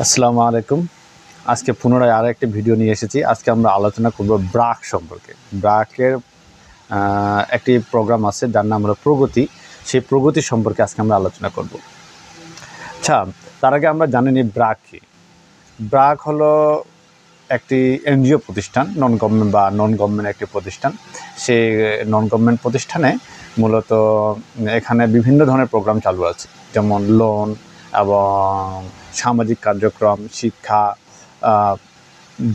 আসসালামু আলাইকুম। আজকে পুনরায় আরেকটি ভিডিও নিয়ে এসেছি। আজকে আমরা আলোচনা করব ব্রাক সম্পর্কে। ব্রাকের একটি প্রোগ্রাম আছে যার নাম হলো প্রগতি। সেই প্রগতি সম্পর্কে আজকে আমরা আলোচনা করব। আচ্ছা, তার আগে আমরা জানি নি ব্রাক কী। ব্রাক হলো একটি এনজিও প্রতিষ্ঠান, নন গভর্নমেন্ট একটি প্রতিষ্ঠান। সেই নন গভর্নমেন্ট প্রতিষ্ঠানে মূলত এখানে বিভিন্ন ধরনের প্রোগ্রাম চালু আছে, যেমন লোন এবং সামাজিক কার্যক্রম, শিক্ষা,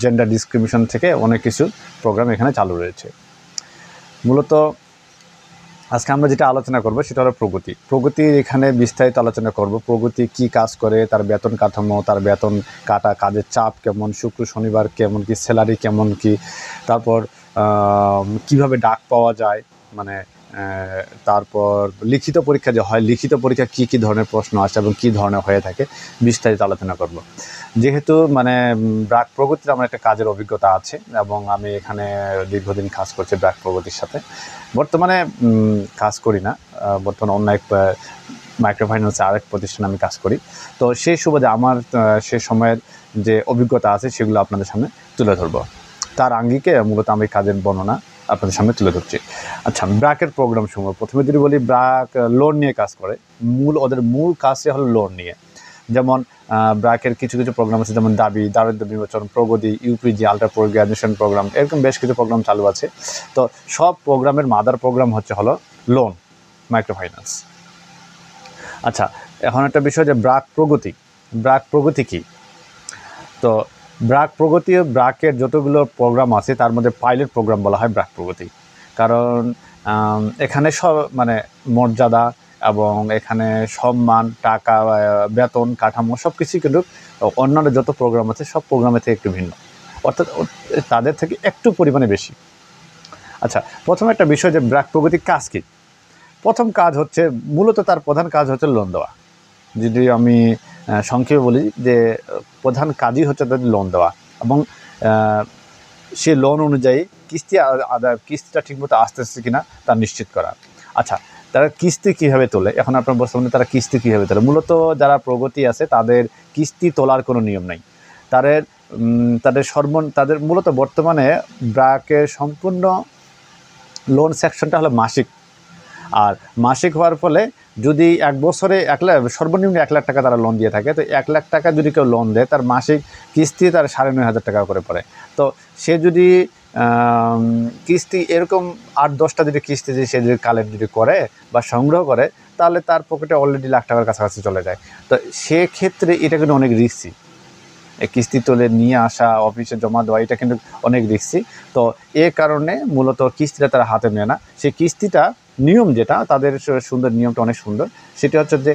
জেন্ডার ডিসক্রিমিনেশন থেকে অনেক কিছু প্রোগ্রাম এখানে চালু রয়েছে। মূলত আজকে আমরা যেটা আলোচনা করব সেটা হলো প্রগতি। এখানে বিস্তারিত আলোচনা করব। প্রগতি কি কাজ করে, তার বেতন কাঠামো, তার বেতন কাটা, কাজের চাপ কেমন, শুক্র শনিবার কেমন কি, স্যালারি কেমন কি, তারপর কিভাবে ডাক পাওয়া যায়, মানে তারপর লিখিত পরীক্ষা যে হয়, লিখিত পরীক্ষা কী ধরনের প্রশ্ন আসে এবং কী ধরনের হয়ে থাকে, বিস্তারিত আলোচনা করব। যেহেতু ব্রাক প্রগতির আমার একটা কাজের অভিজ্ঞতা আছে এবং আমি এখানে দীর্ঘদিন কাজ করছি ব্রাক প্রগতির সাথে। বর্তমানে কাজ করি না, বর্তমানে অন্য এক মাইক্রো ফাইন্যান্সে আরেক প্রতিষ্ঠানে আমি কাজ করি। তো সেই সুবাদে আমার সে সময়ের যে অভিজ্ঞতা আছে সেগুলো আপনাদের সামনে তুলে ধরবো। তার আঙ্গিকে মূলত আমি কাজের বর্ণনা আপনাদের সামনে তুলে ধরছি। আচ্ছা, ব্রাকের প্রোগ্রাম সমূহ প্রথমে যদি বলি, ব্রাক লোন নিয়ে কাজ করে। ওদের মূল কাজই হলো লোন নিয়ে। যেমন ব্রাকের কিছু প্রোগ্রাম আছে, যেমন দারিদ্র বিমোচন, প্রগতি, UPG, ultra post graduation program, এরকম বেশ কিছু প্রোগ্রাম চালু আছে। তো সব প্রোগ্রামের মাদার প্রোগ্রাম হলো লোন, মাইক্রো ফাইন্যান্স। আচ্ছা, এখন একটা বিষয় যে ব্রাক প্রগতি কি। তো ব্রাকের যতগুলো প্রোগ্রাম আছে তার মধ্যে পাইলট প্রোগ্রাম বলা হয় ব্রাক প্রগতি। কারণ এখানে সব মর্যাদা এবং এখানে সম্মান, টাকা, বেতন কাঠামো সব কিছুই কিন্তু অন্যান্য যত প্রোগ্রাম আছে সব প্রোগ্রামের থেকে একটু ভিন্ন, অর্থাৎ তাদের থেকে একটু পরিমাণে বেশি। আচ্ছা, প্রথমে একটা বিষয় যে ব্রাক প্রগতির কাজ কী। প্রথম কাজ হচ্ছে, মূলত তার প্রধান কাজ হচ্ছে লোন দেওয়া। যদি আমি সংক্ষেপে বলি যে প্রধান কাজই হচ্ছে তাদের লোন দেওয়া এবং সে লোন অনুযায়ী কিস্তিটা ঠিকমতো আসতেছে কিনা তা নিশ্চিত করা। আচ্ছা, তারা কিস্তি কীভাবে তোলে, এখন আপনার বর্তমানে তারা কিস্তি কীভাবে তোলে। মূলত যারা প্রগতি আছে তাদের কিস্তি তোলার কোনো নিয়ম নেই। তাদের মূলত বর্তমানে ব্রাকের সম্পূর্ণ লোন সেকশনটা হলো মাসিক। আর মাসিক হওয়ার ফলে যদি এক বছরে সর্বনিম্ন 1 লাখ টাকা তারা লোন দিয়ে থাকে, তো 1 লাখ টাকা যদি কেউ লোন দেয়, তার মাসিক কিস্তি তার 9,500 টাকা করে পড়ে। তো সে যদি কিস্তি এরকম 8-10টা যদি কিস্তি সে যদি কালেক্ট যদি করে বা সংগ্রহ করে, তাহলে তার পকেটে অলরেডি লাখ টাকার কাছাকাছি চলে যায়। তো সেক্ষেত্রে এটা কিন্তু অনেক রিস্কি। কিস্তি তুলে নিয়ে আসা, অফিসে জমা দেওয়া, এটা কিন্তু অনেক রিস্কি। তো এ কারণে মূলত কিস্তিটা তারা হাতে নেয় না। সেই কিস্তিটা নিয়ম যেটা তাদের সুন্দর, নিয়মটা অনেক সুন্দর। সেটা হচ্ছে যে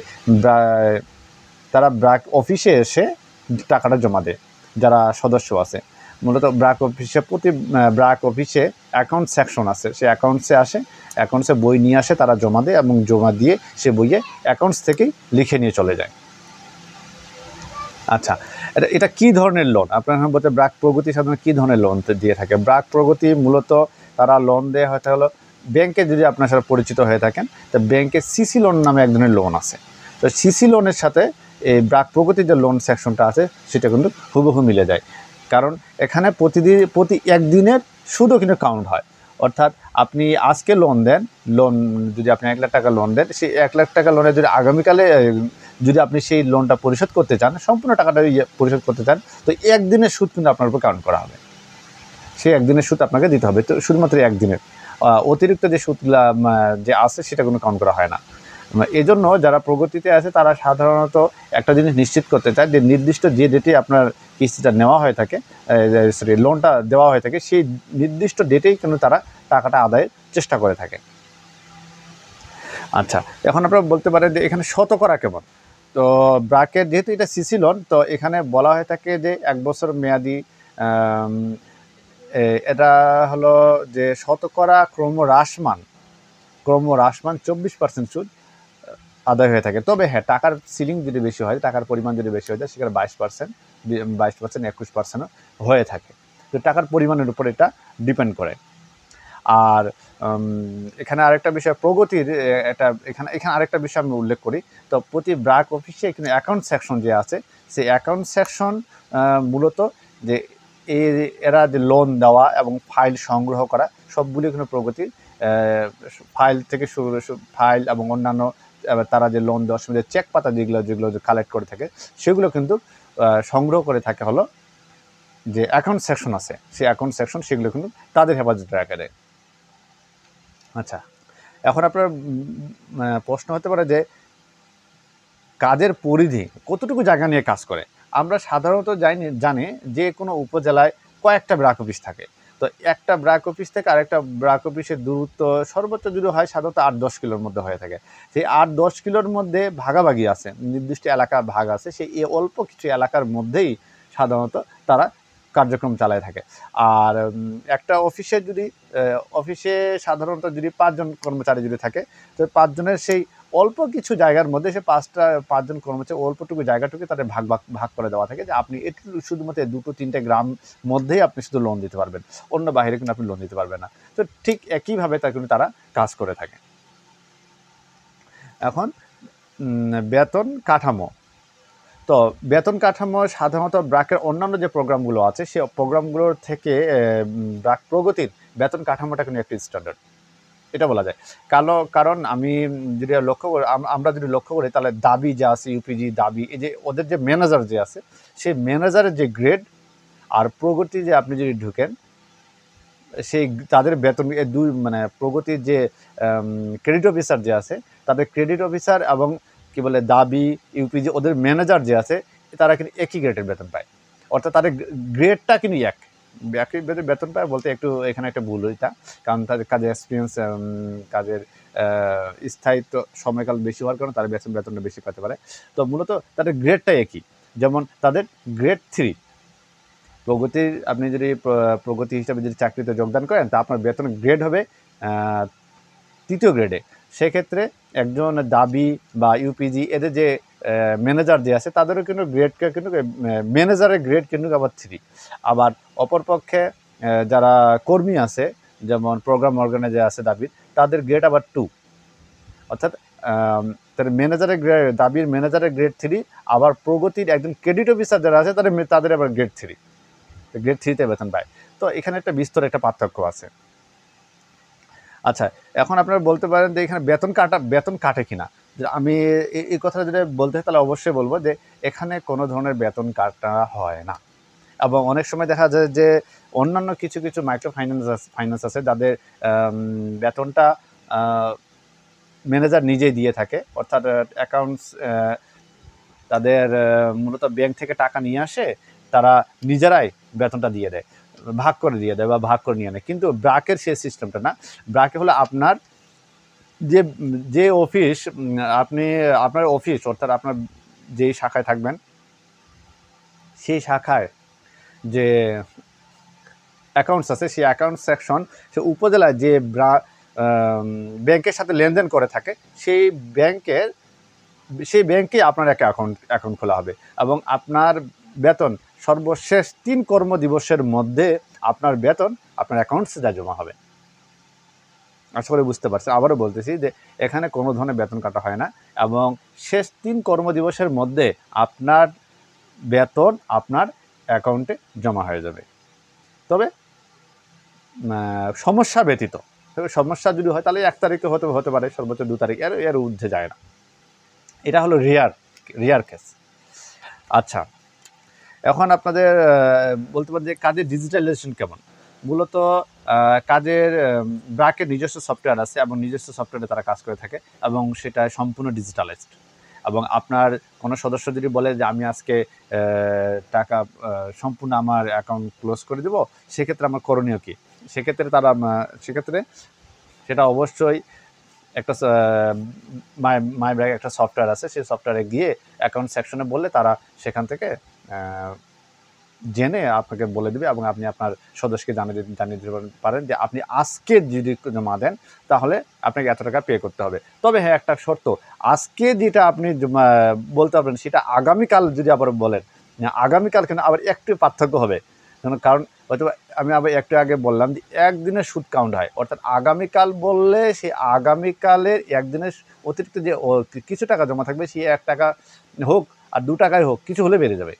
তারা ব্রাক অফিসে এসে টাকাটা জমা দেয় যারা সদস্য আছে। মূলত ব্রাক অফিসে অ্যাকাউন্ট সেকশন আছে, সে অ্যাকাউন্টসে আসে, অ্যাকাউন্টসে বই নিয়ে আসে, তারা জমা দেয় এবং জমা দিয়ে সে বইয়ে অ্যাকাউন্টস থেকেই লিখে নিয়ে চলে যায়। আচ্ছা, এটা কী ধরনের লোন, আপনার বলতে ব্রাক প্রগতি সাধারণত কী ধরনের লোন দিয়ে থাকে। ব্রাক প্রগতি মূলত তারা লোন দেয় হলো ব্যাংকে। যদি আপনার সাথে পরিচিত হয়ে থাকেন, তো ব্যাংকে সিসি লোন নামে এক ধরনের লোন আছে। তো সিসি লোনের সাথে এই ব্রাক প্রগতির যে লোন সেকশনটা আছে সেটা কিন্তু হুবহু মিলে যায়। কারণ এখানে প্রতি একদিনের সুদও কিন্তু কাউন্ট হয়। অর্থাৎ আপনি আজকে লোন যদি আপনি 1 লাখ টাকা লোন দেন, সেই 1 লাখ টাকা লোনে যদি আগামীকালে যদি আপনি সেই লোনটা পরিশোধ করতে চান, সম্পূর্ণ টাকাটা পরিশোধ করতে চান, তো একদিনের সুদ কিন্তু আপনার উপর কাউন্ট করা হবে। সেই একদিনের সুদ আপনাকে দিতে হবে। তো শুধুমাত্র একদিনের, অতিরিক্ত যে সুদগুলা যে আছে সেটা কোনো কাউন্ট করা হয় না। এজন্য যারা প্রগতিতে আছে তারা সাধারণত একটা জিনিস নিশ্চিত করতে চায় যে নির্দিষ্ট যে ডেটে আপনার কিস্তিটা নেওয়া হয়ে থাকে, লোনটা দেওয়া হয়ে থাকে, সেই নির্দিষ্ট ডেটেই কিন্তু তারা টাকাটা আদায়ের চেষ্টা করে থাকে। আচ্ছা, এখন আপনারা বলতে পারেন যে এখানে শতকরা কেমন। তো ব্রাকের যেহেতু এটা সিসি লোন, তো এখানে বলা হয়ে থাকে যে 1 বছর মেয়াদি। এটা হলো যে শতকরা ক্রমহ্রাসমান 24% সুদ আদায় হয়ে থাকে। তবে হ্যাঁ, টাকার সিলিং যদি বেশি হয়, টাকার পরিমাণ যদি বেশি হয়ে যায়, সেখানে 22%, 21% হয়ে থাকে। তো টাকার পরিমাণের উপর এটা ডিপেন্ড করে। আর এখানে আরেকটা বিষয় প্রগতির এটা এখানে আরেকটা বিষয় আমি উল্লেখ করি। তো প্রতি ব্র্যাক অফিসে কিন্তু অ্যাকাউন্ট সেকশন যে আছে, সেই অ্যাকাউন্ট সেকশন মূলত যে এরা যে লোন দেওয়া এবং ফাইল সংগ্রহ করা সবগুলি কিন্তু প্রগতির ফাইল থেকে ফাইল এবং অন্যান্য তারা যে লোন দেওয়ার সময় চেক পাতা যেগুলো কালেক্ট করে থাকে সেগুলো কিন্তু সংগ্রহ করে থাকে হলো যে অ্যাকাউন্ট সেকশন আছে, সেই অ্যাকাউন্ট সেকশন সেগুলো কিন্তু তাদের হেফাজতে রাখা দেয়। আচ্ছা, এখন আপনার প্রশ্ন হতে পারে যে কাজের পরিধি কতটুকু জায়গা নিয়ে কাজ করে। আমরা সাধারণত জানি যে কোনো উপজেলায় কয়েকটা ব্র্যাক অফিস থাকে। তো একটা ব্র্যাক অফিস থেকে আরেকটা ব্র্যাক অফিসের দূরত্ব সর্বোচ্চ যদি হয় সাধারণত 8-10 কিলোর মধ্যে হয়ে থাকে। সেই 8-10 কিলোর মধ্যে ভাগাভাগি আছে, নির্দিষ্ট এলাকা ভাগ আছে, সেই অল্প কিছু এলাকার মধ্যেই সাধারণত তারা কার্যক্রম চালায় থাকে। আর একটা অফিসে সাধারণত যদি 5 জন কর্মচারী যদি থাকে, তো 5 জনের সেই অল্প কিছু জায়গার মধ্যে সে 5 জন কর্মচারী অল্পটুকু জায়গাটুকু তাদের ভাগ করে দেওয়া থাকে যে আপনি একটু শুধুমাত্র 2-3টে গ্রাম মধ্যেই আপনি শুধু লোন দিতে পারবেন, অন্য বাইরে কিন্তু আপনি লোন দিতে পারবেন না। তো ঠিক একইভাবে কিন্তু তারা কাজ করে থাকে। এখন বেতন কাঠামো। তো বেতন কাঠামো সাধারণত ব্র্যাকের অন্যান্য যে প্রোগ্রামগুলো আছে সেই প্রোগ্রামগুলোর থেকে ব্র্যাক প্রগতির বেতন কাঠামোটা কিন্তু একটু স্ট্যান্ডার্ড, এটা বলা যায়। কারণ আমি যদি আমরা যদি লক্ষ্য করি তাহলে দাবি যে আছে, ইউপিজি দাবি, এই যে ওদের যে ম্যানেজার যে আছে সেই ম্যানেজারের যে গ্রেড আর প্রগতি যে আপনি যদি ঢুকেন সেই তাদের বেতন মানে প্রগতির যে ক্রেডিট অফিসার যে আছে তাদের ক্রেডিট অফিসার এবং কি বলে দাবি ইউপিজি ওদের ম্যানেজার যে আছে তারা কিন্তু একই গ্রেডের বেতন পায়, অর্থাৎ তাদের গ্রেডটা কিন্তু একই বেতন পায় বলতে একটু এখানে একটা ভুল এটা, কারণ তাদের কাজের এক্সপিরিয়েন্স কাজের স্থায়িত্ব সময়কাল বেশি হওয়ার কারণে তারা বেতনটা বেশি পেতে পারে। তো মূলত তাদের গ্রেডটা একই, যেমন তাদের গ্রেড 3 প্রগতির আপনি যদি প্রগতি হিসাবে যদি চাকরিতে যোগদান করেন তা আপনার বেতন গ্রেড হবে 3য় গ্রেডে। সেক্ষেত্রে একজন দাবি বা ইউপিজি এদের যে ম্যানেজার যে আছে তাদেরও কিন্তু গ্রেডকে কিন্তু ম্যানেজারের গ্রেড কিন্তু আবার 3। আবার অপরপক্ষে যারা কর্মী আছে যেমন প্রোগ্রাম অর্গানাইজার আছে দাবির, তাদের গ্রেড আবার 2, অর্থাৎ তাদের দাবির ম্যানেজারের গ্রেড 3, আবার প্রগতির একজন ক্রেডিট অফিসার যারা আছে তাদের আবার গ্রেড 3তে বেতন পায়। তো এখানে একটা বিস্তর একটা পার্থক্য আছে। আচ্ছা, এখন আপনারা বলতে পারেন যে এখানে বেতন কাটে কিনা। আমি এই কথাটা যদি বলতে হয় তাহলে অবশ্যই বলবো যে এখানে কোনো ধরনের বেতন কাটা হয় না, এবং অনেক সময় দেখা যায় যে অন্যান্য কিছু মাইক্রো ফাইন্যান্স আছে যাদের বেতনটা ম্যানেজার নিজেই দিয়ে থাকে, অর্থাৎ অ্যাকাউন্টস তাদের মূলত ব্যাংক থেকে টাকা নিয়ে আসে, তারা নিজেরাই বেতনটা দিয়ে দেয়, ভাগ করে বা ভাগ করে নিয়ে নেয়। কিন্তু ব্র্যাকের সেই সিস্টেমটা না। ব্র্যাকে হলো আপনার যে অফিস আপনার অফিস, অর্থাৎ আপনার যেই শাখায় থাকবেন সেই শাখায় যে অ্যাকাউন্টস আছে সেই অ্যাকাউন্ট সেকশন সে উপজেলায় যে ব্যাংকের সাথে লেনদেন করে থাকে সেই ব্যাংকে আপনার একটা অ্যাকাউন্ট খোলা হবে, এবং আপনার বেতন সর্বশেষ 3 কর্মদিবসের মধ্যে আপনার বেতন আপনার অ্যাকাউন্টসে জমা হবে। আশা করি বুঝতে পারছেন। আবারও বলতেছি যে এখানে কোনো ধরনের বেতন কাটা হয় না, এবং শেষ 3 কর্মদিবসের মধ্যে আপনার বেতন আপনার অ্যাকাউন্টে জমা হয়ে যাবে। তবে সমস্যা ব্যতীত, সমস্যা যদি হয় তাহলে 1 তারিখে হতে পারে, সর্বোচ্চ 2 তারিখ, এর ঊর্ধ্বে যায় না। এটা হলো রেয়ার কেস। আচ্ছা, এখন আপনাদের বলতে পারেন যে কাজের ডিজিটালাইজেশন কেমন। মূলত কাজের ব্র্যাকের নিজস্ব সফটওয়্যার আছে এবং নিজস্ব সফটওয়্যারে তারা কাজ করে থাকে এবং সেটা সম্পূর্ণ ডিজিটালাইজড। এবং আপনার কোনো সদস্য যদি বলে যে আমি আজকে টাকা সম্পূর্ণ আমার অ্যাকাউন্ট ক্লোজ করে দেবো, সেক্ষেত্রে আমার করণীয় কী? সেক্ষেত্রে সেটা অবশ্যই একটা মাই ব্র্যাক একটা সফটওয়্যার আছে, সেই সফটওয়্যারে গিয়ে অ্যাকাউন্ট সেকশনে বললে তারা সেখান থেকে জেনে আপনাকে বলে দেবে, এবং আপনি আপনার সদস্যকে জানিয়ে দিতে পারেন যে আপনি আজকে যদি জমা দেন তাহলে আপনাকে এত টাকা পে করতে হবে। তবে হ্যাঁ, একটা শর্ত, আজকে যেটা আপনি বলতে পারবেন সেটা আগামীকাল যদি আবার বলেন, আগামীকাল কিন্তু আবার একটু পার্থক্য হবে। কারণ হয়তো আমি আবার একটু আগে বললাম যে একদিনের সুদ কাউন্ট হয়, অর্থাৎ আগামীকাল বললে সেই আগামীকালের একদিনের অতিরিক্ত যে কিছু টাকা জমা থাকবে সেই 1 টাকা হোক আর 2 টাকাই হোক কিছু হলে বেড়ে যাবে,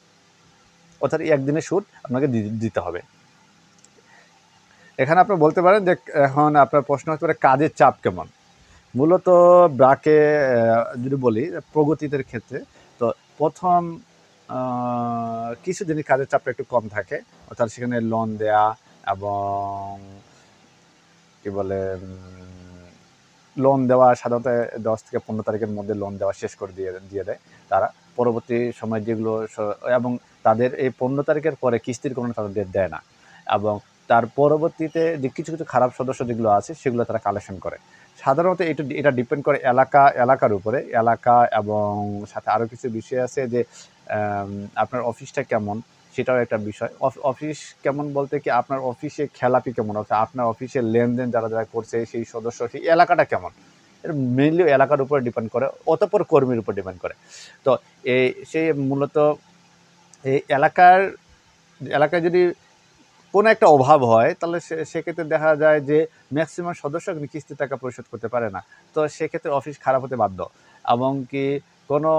অর্থাৎ একদিনের সুদ আপনাকে দিতে হবে। এখানে আপনি বলতে পারেন যে এখন আপনার প্রশ্ন হতে পারে কাজের চাপ কেমন। মূলত ব্রাকে যদি বলি প্রগতিদের ক্ষেত্রে তো প্রথম কিছুদিনই কাজের চাপটা একটু কম থাকে, অর্থাৎ সেখানে লোন দেয়া এবং কি বলে লোন দেওয়া সাধারণত 10 থেকে 15 তারিখের মধ্যে লোন দেওয়া শেষ করে দিয়ে দেয় তারা। পরবর্তী সময় যেগুলো এবং তাদের এই 15 তারিখের পরে কিস্তির কোনো তাদের ডেট দেয় না, এবং তার পরবর্তীতে যে কিছু কিছু খারাপ সদস্য যেগুলো আছে সেগুলো তারা কালেকশন করে। সাধারণত এটা ডিপেন্ড করে এলাকার উপরে, এলাকা এবং সাথে আরও কিছু বিষয় আছে যে আপনার অফিসটা কেমন সেটাও একটা বিষয়। অফিস কেমন বলতে কি আপনার অফিসে খেলাপি কেমন, অর্থাৎ আপনার অফিসের লেনদেন যারা করছে সেই সদস্য সেই এলাকাটা কেমন, এটা মেইনলি এলাকার উপর ডিপেন্ড করে, অতঃপর কর্মীর উপর ডিপেন্ড করে। তো সেই মূলত এই এলাকায় যদি কোনো একটা অভাব হয় তাহলে সেক্ষেত্রে দেখা যায় যে ম্যাক্সিমাম সদস্য কিন্তু কিস্তির টাকা পরিশোধ করতে পারে না, তো সেক্ষেত্রে অফিস খারাপ হতে বাধ্য। এবং কি কোনো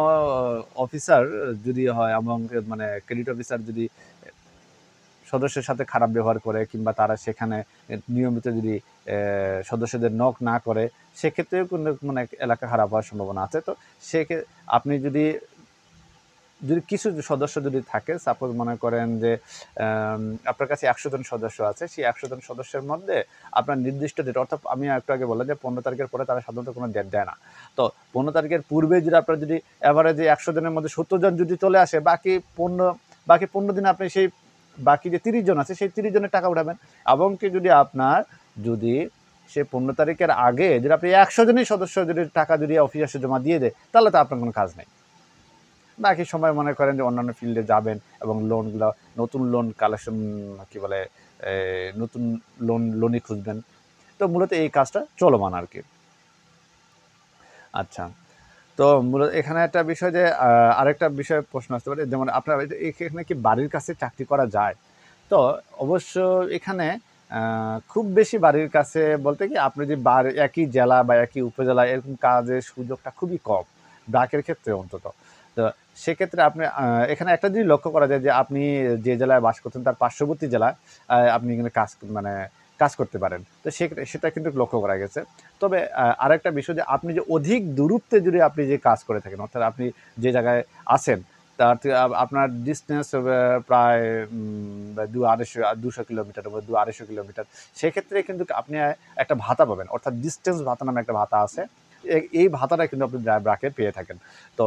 অফিসার যদি হয় এবং মানে ক্রেডিট অফিসার যদি সদস্যের সাথে খারাপ ব্যবহার করে কিংবা তারা সেখানে নিয়মিত যদি সদস্যদের নক না করে সেক্ষেত্রেও কিন্তু মানে এলাকা খারাপ হওয়ার সম্ভাবনা আছে। তো আপনি যদি কিছু সদস্য যদি থাকে, সাপোজ মনে করেন যে আপনার কাছে 100 জন সদস্য আছে, সেই 100 জন সদস্যের মধ্যে আপনার নির্দিষ্ট ডেট, অর্থাৎ আমি একটু আগে বললাম যে 15 তারিখের পরে তারা সাধারণত কোনো ডেট দেয় না। তো 15 তারিখের পূর্বে যদি আপনার যদি অ্যাভারেজে 100 জনের মধ্যে 70 জন যদি চলে আসে, বাকি 15 দিনে আপনি সেই বাকি যে 30 জন আছে সেই 30 জনের টাকা উঠাবেন। এবং কি যদি সে 15 তারিখের আগে যদি আপনি 100 জনই সদস্য যদি টাকা যদি অফিসে জমা দিয়ে দেয় তাহলে তো আপনার কোনো কাজ নেই। বাকি সময় মনে করেন যে অন্যান্য ফিল্ডে যাবেন এবং লোনগুলো নতুন লোন কালেকশন কি বলে নতুন লোনই খুঁজবেন। তো মূলত এই কাজটা চলমান আর কি। আচ্ছা, তো মূলত এখানে একটা বিষয় যে আরেকটা বিষয়ে প্রশ্ন আসতে পারে, যেমন আপনার এখানে কি বাড়ির কাছে চাকরি করা যায়? তো অবশ্য এখানে খুব বেশি বাড়ির কাছে বলতে কি আপনি যে একই জেলা বা একই উপজেলা এরকম কাজের সুযোগটা খুবই কম, ব্র্যাকের ক্ষেত্রে অন্তত। তো সেক্ষেত্রে আপনি এখানে একটা জিনিস লক্ষ্য করা যায় যে আপনি যে জেলায় বাস করছেন তার পার্শ্ববর্তী জেলায় আপনি এখানে কাজ করতে পারেন। তো সেটা কিন্তু লক্ষ্য করা গেছে। তবে আরেকটা বিষয় যে আপনি যে অধিক দূরত্বে যদি আপনি যে কাজ করে থাকেন, অর্থাৎ আপনি যে জায়গায় আছেন তার থেকে আপনার ডিস্টেন্স প্রায় 200 কিলোমিটার বা 250 কিলোমিটার, সেক্ষেত্রে কিন্তু আপনি একটা ভাতা পাবেন, অর্থাৎ ডিস্টেন্স ভাতা নামে একটা ভাতা আছে। এই ভাতাটা কিন্তু আপনি ব্র্যাকে পেয়ে থাকেন। তো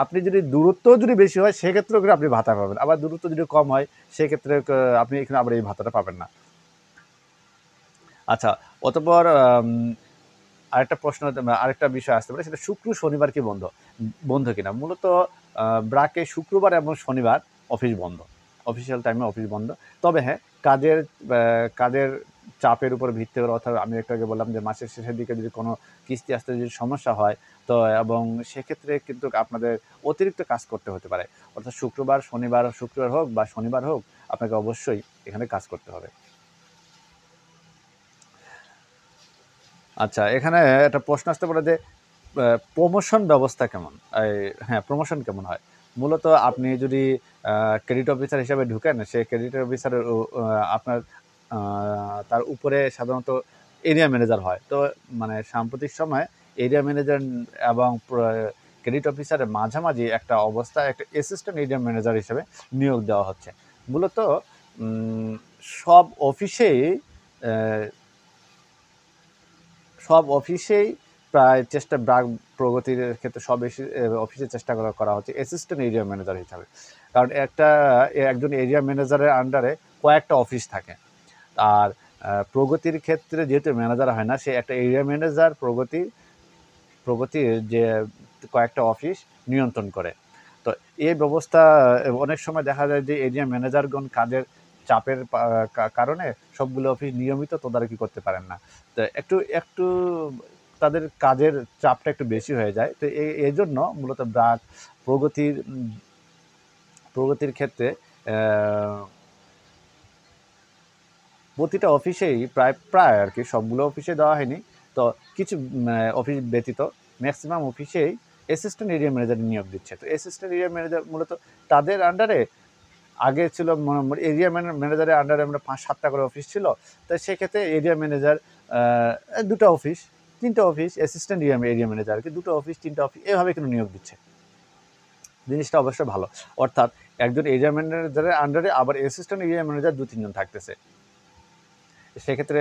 আপনি যদি দূরত্ব যদি বেশি হয় সেক্ষেত্রেও কিন্তু আপনি ভাতা পাবেন, আবার দূরত্ব যদি কম হয় সেক্ষেত্রে আপনি এখানে আবার এই ভাতাটা পাবেন না। আচ্ছা, অতঃপর আরেকটা বিষয় আসতে পারে, সেটা শুক্র শনিবার কি বন্ধ কিনা। মূলত ব্র্যাকে শুক্রবার এবং শনিবার অফিস বন্ধ, অফিসিয়াল টাইমে অফিস বন্ধ। তবে হ্যাঁ, কাজের চাপের উপর ভিত্তি করে, অর্থাৎ আমি একটু আগে বললাম যে মাসের শেষের দিকে যদি কোনো কিস্তি আসতে যদি সমস্যা হয় তো এবং সেক্ষেত্রে কিন্তু আপনাদের অতিরিক্ত কাজ করতে হতে পারে, অর্থাৎ শুক্রবার হোক বা শনিবার হোক আপনাকে অবশ্যই এখানে কাজ করতে হবে। আচ্ছা, এখানে একটা প্রশ্ন আসতে পারে যে প্রমোশন ব্যবস্থা কেমন? হ্যাঁ, প্রমোশন কেমন হয়? মূলত আপনি যদি ক্রেডিট অফিসার হিসেবে ঢুকেন, সেই ক্রেডিট অফিসারের আপনার তার উপরে সাধারণত এরিয়া ম্যানেজার হয়। তো মানে সাম্প্রতিক সময়ে এরিয়া ম্যানেজার এবং ক্রেডিট অফিসারের মাঝামাঝি একটা অবস্থায় একটা অ্যাসিস্ট্যান্ট এরিয়া ম্যানেজার হিসেবে নিয়োগ দেওয়া হচ্ছে। মূলত সব অফিসেই প্রায় প্রগতির ক্ষেত্রে সব অফিসে চেষ্টা করা হচ্ছে অ্যাসিস্ট্যান্ট এরিয়া ম্যানেজার হিসাবে। কারণ একজন এরিয়া ম্যানেজারের আন্ডারে কয়েকটা অফিস থাকে। আর প্রগতির ক্ষেত্রে যেহেতু ম্যানেজার হয় না, সে একটা এরিয়া ম্যানেজার প্রগতির যে কয়েকটা অফিস নিয়ন্ত্রণ করে। তো এই ব্যবস্থা অনেক সময় দেখা যায় যে এরিয়া ম্যানেজারগণ কাজের চাপের কারণে সবগুলো অফিস নিয়মিত তদারকি করতে পারেন না। তো একটু তাদের কাজের চাপটা একটু বেশি হয়ে যায়। তো এজন্য মূলত প্রগতির ক্ষেত্রে প্রতিটা অফিসেই প্রায় আর কি সবগুলো অফিসে দেওয়া হয়নি, তো কিছু অফিস ব্যতীত ম্যাক্সিমাম অফিসেই অ্যাসিস্ট্যান্ট এরিয়া ম্যানেজার নিয়োগ দিচ্ছে। তো অ্যাসিস্ট্যান্ট এরিয়া ম্যানেজার মূলত তাদের আন্ডারে আগে ছিল এরিয়া ম্যানেজারের আন্ডারে আমরা 5-7টা করে অফিস ছিল। তো সেক্ষেত্রে এরিয়া ম্যানেজার 2টা অফিস 3টা অফিস, অ্যাসিস্ট্যান্ট এরিয়া ম্যানেজার কি 2টা অফিস 3টা অফিস এভাবে কিন্তু নিয়োগ দিচ্ছে। জিনিসটা অবশ্যই ভালো। অর্থাৎ একজন এরিয়া ম্যানেজারের আন্ডারে আবার অ্যাসিস্ট্যান্ট এরিয়া ম্যানেজার 2-3 জন থাকতেছে। সেক্ষেত্রে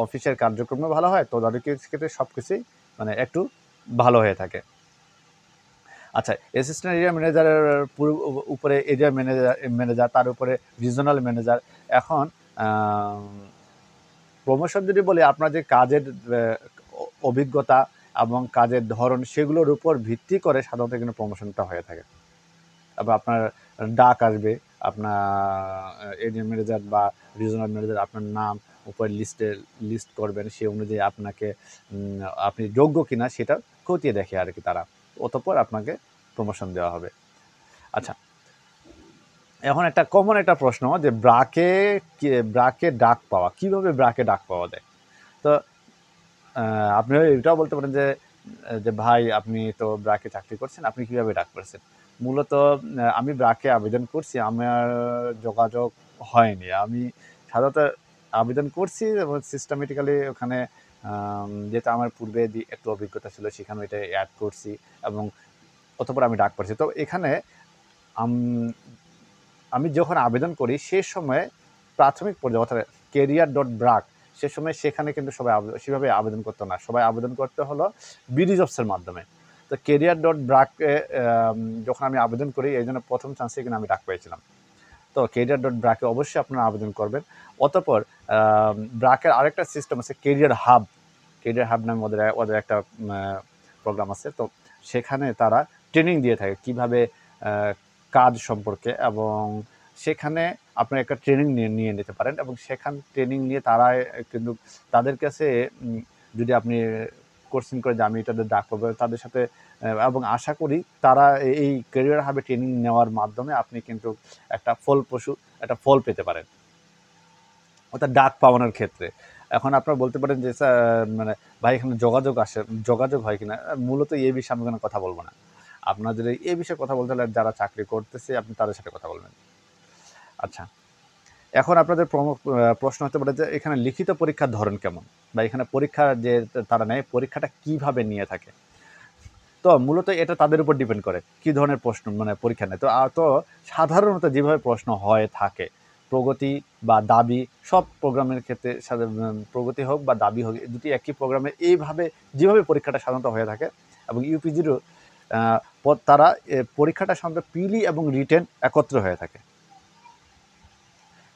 অফিসের কার্যক্রমও ভালো হয়, তদারকির ক্ষেত্রে সব কিছুই মানে একটু ভালো হয়ে থাকে। আচ্ছা, অ্যাসিস্ট্যান্ট এরিয়া ম্যানেজারের উপরে এরিয়া ম্যানেজার তার উপরে রিজনাল ম্যানেজার। এখন প্রমোশন যদি বলি, আপনার যে কাজের অভিজ্ঞতা এবং কাজের ধরন সেগুলোর উপর ভিত্তি করে সাধারণত কিন্তু প্রমোশনটা হয়ে থাকে। তারপর আপনার ডাক আসবে, আপনার এরিয়া ম্যানেজার বা রিজনাল ম্যানেজার আপনার নাম উপরে লিস্ট করবেন, সেই অনুযায়ী আপনাকে আপনি যোগ্য কিনা সেটা খতিয়ে দেখে আর কি তারা, অতঃপর আপনাকে প্রমোশন দেওয়া হবে। আচ্ছা, এখন একটা কমন একটা প্রশ্ন যে ব্রাকে ডাক পাওয়া, কিভাবে ব্রাকে ডাক পাওয়া যায়? তো আপনি এটাও বলতে পারেন যে ভাই আপনি তো ব্রাকে চাকরি করছেন, আপনি কিভাবে ডাক পেয়েছেন? মূলত আমি ব্রাকে আবেদন করছি, আমার যোগাযোগ হয়নি। আমি সাধারণত আবেদন করছি এবং সিস্টেমেটিক্যালি ওখানে যেটা আমার পূর্বে একটু অভিজ্ঞতা ছিল সেখানে এটা অ্যাড করছি এবং অতঃপর আমি ডাক পেয়েছি। তো এখানে আমি যখন আবেদন করি সে সময়ে প্রাথমিক পর্যায়ে অর্থাৎ career.brack সে সময় সেখানে কিন্তু সবাই সেভাবে আবেদন করতো না। সবাই আবেদন করতে হলো বিডি জবসের মাধ্যমে। তো career.brack যখন আমি আবেদন করি এই জন্য প্রথম চান্সে কিন্তু আমি ডাক পেয়েছিলাম। তো career.brack অবশ্যই আপনারা আবেদন করবেন। অতঃপর ব্রাকের আরেকটা সিস্টেম আছে ক্যারিয়ার হাব নামে ওদের একটা প্রোগ্রাম আছে। তো সেখানে তারা ট্রেনিং দিয়ে থাকে কিভাবে কাজ সম্পর্কে, এবং সেখানে আপনার একটা ট্রেনিং নিয়ে নিতে পারেন এবং সেখান ট্রেনিং নিয়ে তারা কিন্তু তাদের কাছে যদি আপনি কোর্সিং করে যে আমি এটাতে ডাক পাবো তাদের সাথে, এবং আশা করি তারা এই ক্যারিয়ার হাবে ট্রেনিং নেওয়ার মাধ্যমে আপনি কিন্তু একটা ফল পেতে পারেন অর্থাৎ ডাক পাওয়ানোর ক্ষেত্রে। এখন আপনারা বলতে পারেন যে মানে ভাই এখানে যোগাযোগ হয় কিনা? মূলত এই বিষয়ে আমি কোনো কথা বলবো না। আপনার যদি এই বিষয়ে কথা বলতে হলে যারা চাকরি করতেছে আপনি তাদের সাথে কথা বলবেন। আচ্ছা, এখন আপনাদের প্রশ্ন হতে পারে যে এখানে লিখিত পরীক্ষার ধরন কেমন, বা এখানে পরীক্ষা যে তারা নেয় পরীক্ষাটা কিভাবে নিয়ে থাকে? তো মূলত এটা তাদের উপর ডিপেন্ড করে কি ধরনের প্রশ্ন পরীক্ষা নেয়। তো সাধারণত যেভাবে প্রশ্ন হয়ে থাকে, প্রগতি বা দাবি সব প্রোগ্রামের ক্ষেত্রে প্রগতি হোক বা দাবি হোক দুটি একই প্রোগ্রামে এইভাবে যেভাবে পরীক্ষাটা সাধারণত হয়ে থাকে, এবং ইউপিজিরও তারা পরীক্ষাটা সাধারণত প্রিলি এবং রিটেন একত্র হয়ে থাকে।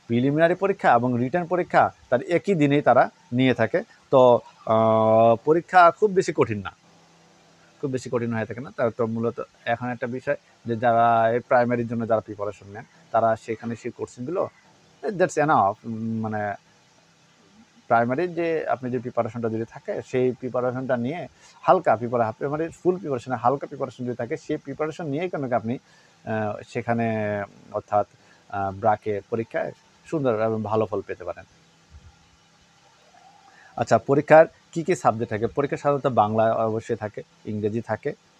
প্রিলিমিনারি পরীক্ষা এবং রিটেন পরীক্ষা তার একই দিনেই তারা নিয়ে থাকে। তো পরীক্ষা খুব বেশি কঠিন হয়ে থাকে না। তো মূলত এখন একটা বিষয় যে যারা এই প্রাইমারির জন্য যারা প্রিপারেশন নেন তারা সেখানে সেই কোর্সগুলো দ্যাটস এনাফ। মানে প্রাইমারির যে আপনি যে প্রিপারেশনটা যদি থাকে সেই প্রিপারেশনটা নিয়ে হালকা প্রাইমারির ফুল প্রিপারেশনে হালকা প্রিপারেশন যদি থাকে সেই প্রিপারেশন নিয়েই কিন্তু আপনি সেখানে অর্থাৎ ব্রাকে পরীক্ষায় সুন্দর এবং ভালো ফল পেতে পারেন। আচ্ছা, পরীক্ষার কী কী সাবজেক্ট থাকে? পরীক্ষা সাধারণত বাংলা অবশ্যই থাকে,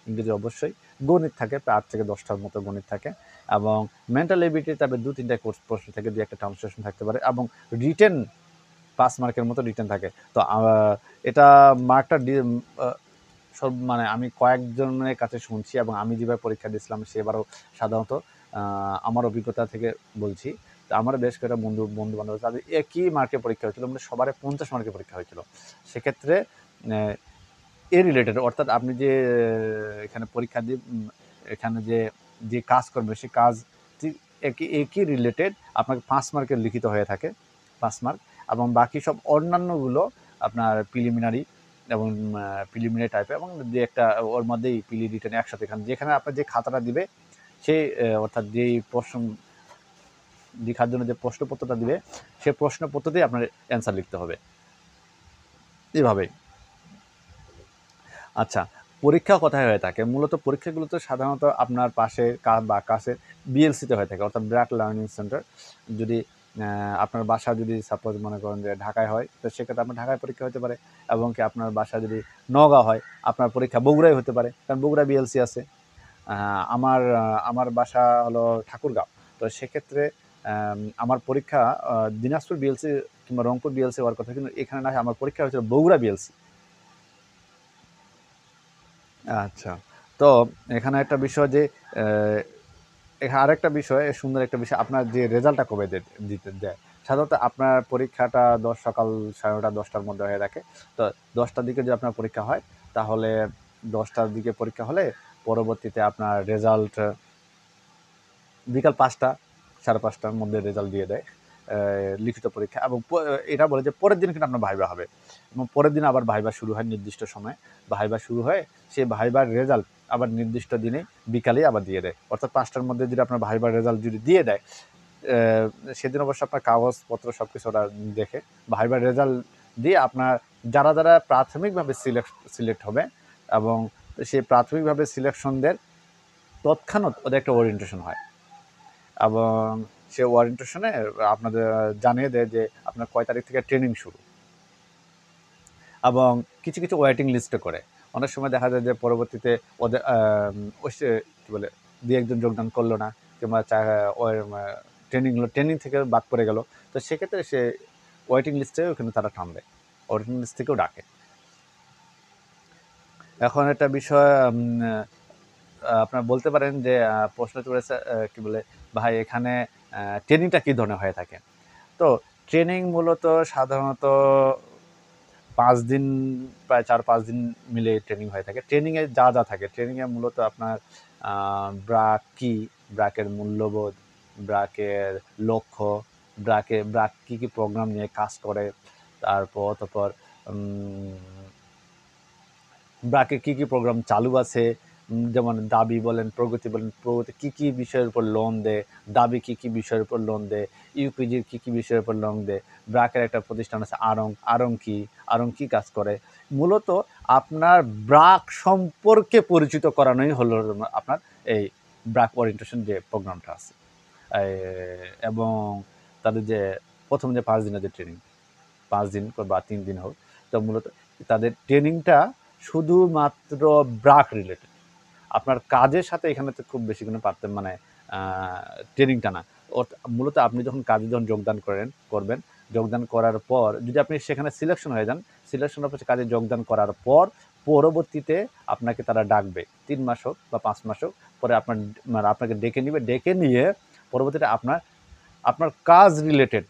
ইংরেজি অবশ্যই, গণিত থাকে, প্রায় 8 থেকে 10টার মতো গণিত থাকে, এবং মেন্টাল এবিলিটি তারপরে 2-3টা প্রশ্ন থাকে, 2-একটা ট্রান্সলেশন থাকতে পারে, এবং রিটেন 5 মার্কের মতো রিটেন থাকে। তো এটা মার্কটা সব আমি কয়েকজনের কাছে শুনছি এবং আমি যেভাবে পরীক্ষা দিয়েছিলাম সেবারও সাধারণত আমার অভিজ্ঞতা থেকে বলছি। আমার বেশ কয়েকটা বন্ধু-বান্ধব তাদের একই মার্কের পরীক্ষা হয়েছিল, সবারই 50 মার্কের পরীক্ষা হয়েছিল। সেক্ষেত্রে রিলেটেড অর্থাৎ আপনি যে এখানে পরীক্ষা দিয়ে এখানে যে কাজ করবে সেই কাজ একই রিলেটেড আপনাকে 5 মার্কের লিখিত হয়ে থাকে, 5 মার্ক, এবং বাকি সব অন্যান্যগুলো আপনার প্রিলিমিনারি এবং প্রিলিমিনারি টাইপের, এবং যে একটা ওর মধ্যেই প্রিলি রিটেন একসাথে যেখানে আপনার যে খাতাটা দিবে সেই অর্থাৎ যেই প্রশ্ন লেখার জন্য যে প্রশ্নপত্রটা দিবে সেই প্রশ্নপত্রতেই আপনার অ্যান্সার লিখতে হবে এভাবেই। আচ্ছা, পরীক্ষা কোথায় হয়ে থাকে? মূলত পরীক্ষাগুলো তো সাধারণত আপনার পাশে বা কাছে বিএলসিতে হয়ে থাকে, অর্থাৎ ব্র্যাক লার্নিং সেন্টার। যদি আপনার বাসা যদি সাপোজ মনে করেন যে ঢাকায় হয়, তো সেক্ষেত্রে আপনার ঢাকায় পরীক্ষা হতে পারে, এবং কি আপনার বাসা যদি নওগাঁ হয়, আপনার পরীক্ষা বগুড়ায় হতে পারে, কারণ বগুড়া বিএলসি আছে। আমার বাসা হলো ঠাকুরগাঁও, তো সেক্ষেত্রে আমার পরীক্ষা দিনাজপুর বিএলসি কিংবা রংপুর বিএলসি হওয়ার কথা, কিন্তু এখানে না হয় আমার পরীক্ষা হয়েছিল বগুড়া বিএলসি। আচ্ছা, তো এখানে একটা বিষয় যে এখানে আরেকটা বিষয়, সুন্দর একটা বিষয়, আপনার যে রেজাল্টটা কবে দিতে দেয়। সাধারণত আপনার পরীক্ষাটা সকাল 9:30 10টার মধ্যে হয়ে থাকে। তো 10টার দিকে যদি আপনার পরীক্ষা হয়, তাহলে 10টার দিকে পরীক্ষা হলে পরবর্তীতে আপনার রেজাল্ট বিকাল 5টা 5:30টার মধ্যে রেজাল্ট দিয়ে দেয় লিখিত পরীক্ষা। এবং এটা বলে যে পরের দিন কিন্তু আপনার ভাইবা হবে, এবং পরের দিন আবার ভাইবা শুরু হয় নির্দিষ্ট সময়ে। ভাইবা শুরু হয়, সেই ভাইবার রেজাল্ট আবার নির্দিষ্ট দিনে বিকালেই আবার দিয়ে দেয়। অর্থাৎ 5টার মধ্যে যদি আপনার ভাইবার রেজাল্ট যদি দিয়ে দেয়, সেদিন অবশ্য আপনার কাগজপত্র সব কিছু ওরা দেখে ভাইবার রেজাল্ট দিয়ে আপনার যারা প্রাথমিকভাবে সিলেক্ট হবে, এবং সেই প্রাথমিকভাবে সিলেকশনদের তৎক্ষণাৎ ওদের একটা ওরিয়েন্টেশন হয়, এবং সে ওরিয়েন্টেশনে আপনাদের জানিয়ে দেয় যে আপনার কয় তারিখ থেকে ট্রেনিং শুরু, এবং কিছু কিছু ওয়েটিং লিস্টে করে। অনেক সময় দেখা যায় যে পরবর্তীতে ওদের কী বলে 2-1 জন যোগদান করলো না, কিংবা ট্রেনিং থেকে বাদ পড়ে গেল, তো সেক্ষেত্রে সে ওয়েটিং লিস্টে ওখানে তারা টানবে, ওয়েটিং লিস্ট থেকেও ডাকে। এখন একটা বিষয় আপনারা বলতে পারেন যে প্রশ্ন করেছে কী বলে, ভাই এখানে ট্রেনিংটা কী ধরনের হয়ে থাকে। তো ট্রেনিং মূলত সাধারণত 5 দিন, প্রায় 4-5 দিন মিলে ট্রেনিং হয়ে থাকে। ট্রেনিংয়ে যা থাকে, ট্রেনিংয়ে মূলত আপনার ব্রাক কী, ব্রাকের মূল্যবোধ, ব্রাকের লক্ষ্য, ব্রাক কী প্রোগ্রাম নিয়ে কাজ করে, তারপর ব্রাকে কী প্রোগ্রাম চালু আছে, যেমন দাবি বলেন, প্রগতি বলেন, প্রগতি কী বিষয়ের উপর লোন দেয়, দাবি কী বিষয়ের উপর লোন দেয়, ইউপিজির কী বিষয়ের উপর লোন দেয়, ব্রাকের একটা প্রতিষ্ঠান আছে আরং কী কাজ করে। মূলত আপনার ব্রাক সম্পর্কে পরিচিত করানোই হলো আপনার এই ব্রাক ওরিয়েন্টেশন যে প্রোগ্রামটা আছে। এবং তাদের যে প্রথম যে 5 দিনের যে ট্রেনিং, 5 দিন বা 3 দিন হোক, তো মূলত তাদের ট্রেনিংটা শুধুমাত্র ব্রাক রিলেটেড। আপনার কাজের সাথে এখানে তো খুব বেশি কোনো মানে ট্রেনিংটা না। মূলত আপনি যখন কাজে যোগদান করবেন, যোগদান করার পর যদি আপনি সেখানে সিলেকশন হয়ে যান, সিলেকশন হওয়ার পর কাজে যোগদান করার পর পরবর্তীতে আপনাকে তারা ডাকবে 3 মাস হোক বা 5 মাস হোক, পরে আপনাকে ডেকে নিবে, ডেকে নিয়ে পরবর্তীতে আপনার কাজ রিলেটেড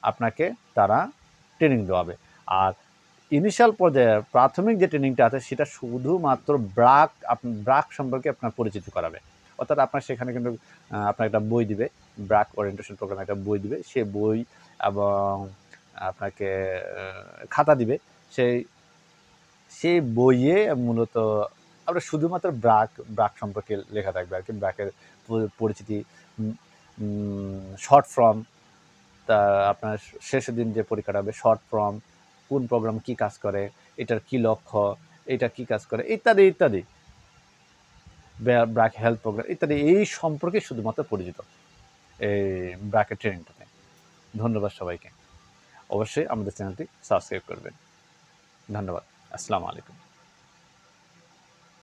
আপনাকে তারা ট্রেনিং দেওয়াবে। আর ইনিশিয়াল পর্যায়ে প্রাথমিক যে ট্রেনিংটা আছে, সেটা শুধুমাত্র ব্রাক সম্পর্কে আপনার পরিচিত করাবে। অর্থাৎ আপনার সেখানে কিন্তু আপনার একটা বই দিবে, ব্রাক ওরিয়েন্টেশন প্রোগ্রামে একটা বই দিবে, সে বই এবং আপনাকে খাতা দিবে। সেই বইয়ে মূলত আমরা শুধুমাত্র ব্রাক সম্পর্কে লেখা থাকবে আর কি, ব্রাকের পরিচিতি, শর্ট ফর্ম, তা আপনার শেষের দিন যে পরীক্ষাটা হবে, শর্ট ফর্ম, কোন প্রোগ্রাম কী কাজ করে, এটার কী লক্ষ্য, এটা কী কাজ করে, ইত্যাদি ইত্যাদি, ব্রাক হেলথ প্রোগ্রাম ইত্যাদি, এই সম্পর্কে শুধুমাত্র পরিচিত এই ব্রাকের ট্রেনিংটাতে। ধন্যবাদ সবাইকে। অবশ্যই আমাদের চ্যানেলটি সাবস্ক্রাইব করবেন। ধন্যবাদ। আসসালামু আলাইকুম।